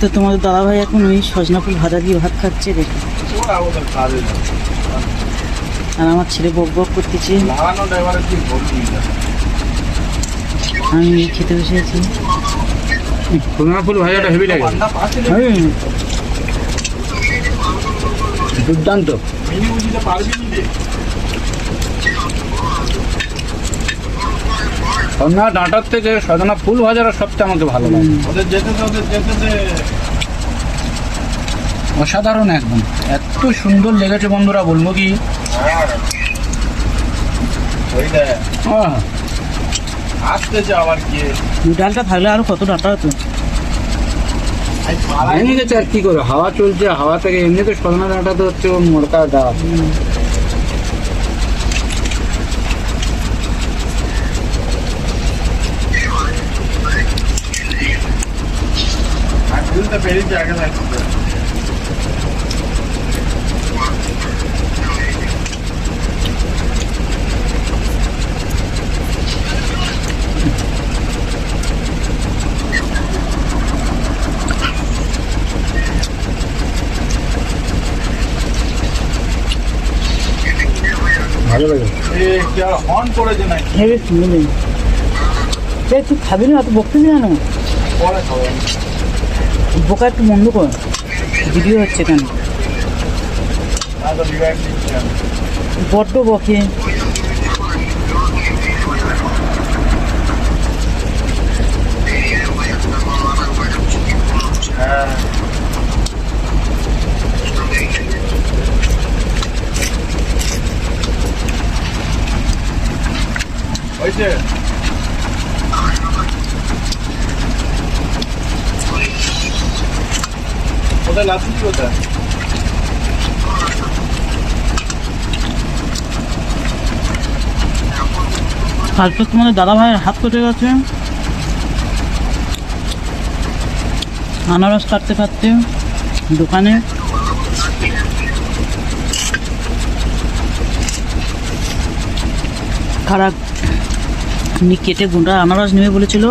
তো তোমাদের দাদাভাই এখন ওই সজনা ফুল ভাজা দিয়ে ভাত খাচ্ছে দেখো। আর আমার ছেলে বক বক করতেছে, আমি খেতে বসে আছি। সজনা ফুল ভাজাটা হেভি লাগে, দুর্দান্ত। সজনা ডাঁটার থেকে সজনা ফুল ভাজাটা সবচেয়ে আমাকে ভালো লাগে। অসাধারণ একদম, এত সুন্দর লেগেছে বন্ধুরা, বলবো কি। ডালটা থাকলে আরো কত ডাটা হতো। ভেঙে গেছে আর কি করে, হাওয়া চলছে, হাওয়া থেকে এমনিতে সজনা ডাঁটা তো হচ্ছে মোড়কা ডাল। ভালো লাগে, তুই খাবি না, অত বকতেছি না, বোকা একটু বন্ধ কর, ভিডিও হচ্ছে কেন, বড্ড বকে। কালকে তোমাদের দাদা ভাইয়ের হাত কেটে গেছে আনারস কাটতে কাটতে দোকানে। খারাপ কেটে গুঁড়া আনারস নেবে বলেছিল,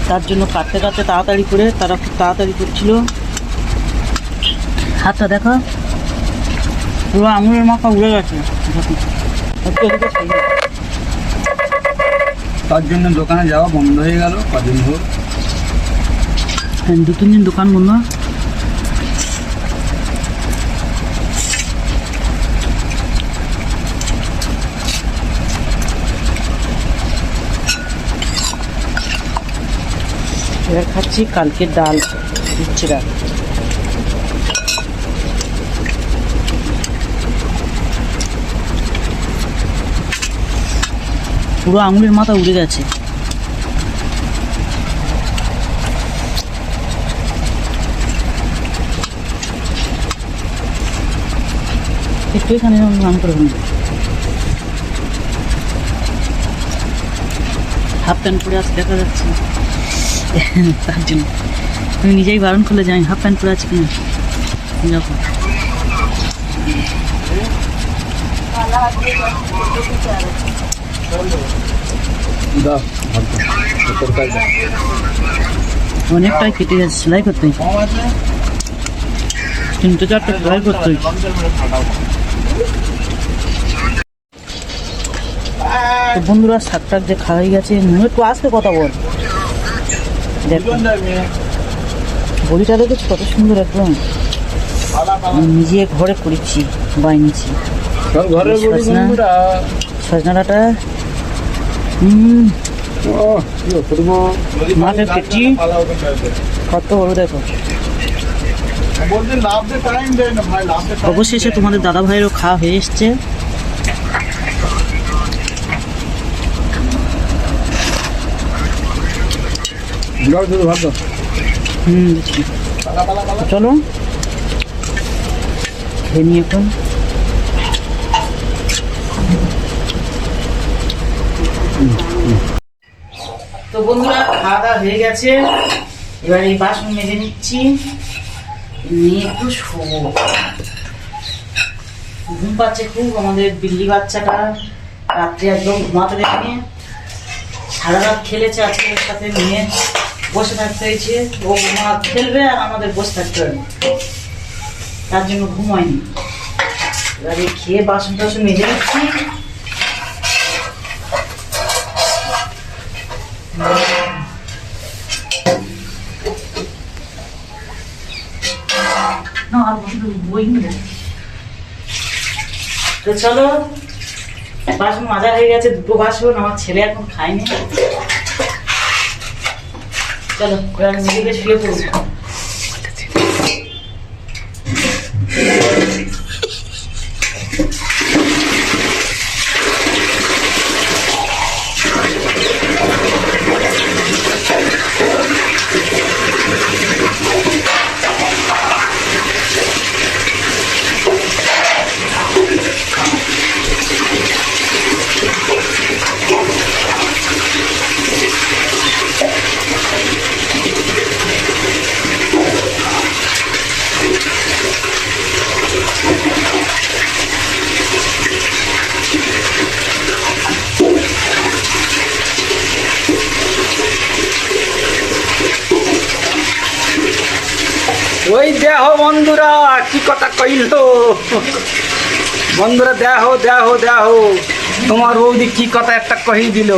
তার জন্য কাটতে কাটতে তাড়াতাড়ি করে তারা খুব তাড়াতাড়ি করছিল। হাতটা দেখা পুরো আঙুলের মাথা উড়ে গেছে, তার জন্য দোকানে যাওয়া বন্ধ হয়ে গেল কদিন হোক, 2-3 দিন দোকান বন্ধ। এবার খাচ্ছি কালকে ডাল, দিচ্ছি ডাল। পুরো আঙুলের মাথা উড়ে গেছে। একটু এখানে রান করে হাফ প্যান্ট পরে আছে দেখা যাচ্ছে, তার জন্য আমি নিজেই বারণ করলে যাই হাফ প্যান্ট পরে আছি কিনা। যখন অনেকটাই কেটে গেছে, সেলাই করতে 3-4টা সেলাই করতে। বন্ধুরা শাক যে খাওয়া হয়ে গেছে, একটু আসতে কথা বল, বড়িটা দেখেছি কত সুন্দর একদম, নিজে ঘরে করেছি, বানিয়েছি সজনা ডাঁটা, মাছের পেটি কত বড় দেখো। অবশেষে তোমাদের দাদা ভাইয়েরও খাওয়া হয়ে এসছে। চলো খেয়ে নি এখন। তো বন্ধুরা খাওয়া দাওয়া হয়ে গেছে, এবার এই বাসন মেজে নিচ্ছি, নিয়ে একটু শোবো। ঘুম পাচ্ছে খুব আমাদের বিল্লি বাচ্চাটা, রাত্রে একদম ঘুমাতে দেয়নি, সারা রাত খেলেছে আজকে ওর সাথে নিয়ে, বসে থাকতে হয়েছে, ও মা খেলবে আর আমাদের বসে থাকতে হবে, তার জন্য ঘুমায়নি। এবারে খেয়ে বাসন টাসন মেজে নিচ্ছি। না আর বই নেই। তো চলো, বাসন মাজা হয়ে গেছে, দুটো বাসন, আমার ছেলে এখন খায়নি। চলো এবার মেয়েকে শুয়ে পড়বো। ওই দেহ বন্ধুরা কি কথা কইল, বন্ধুরা দেহ দেহ দেহ, তোমার বৌদি কি কথা একটা কহি দিল।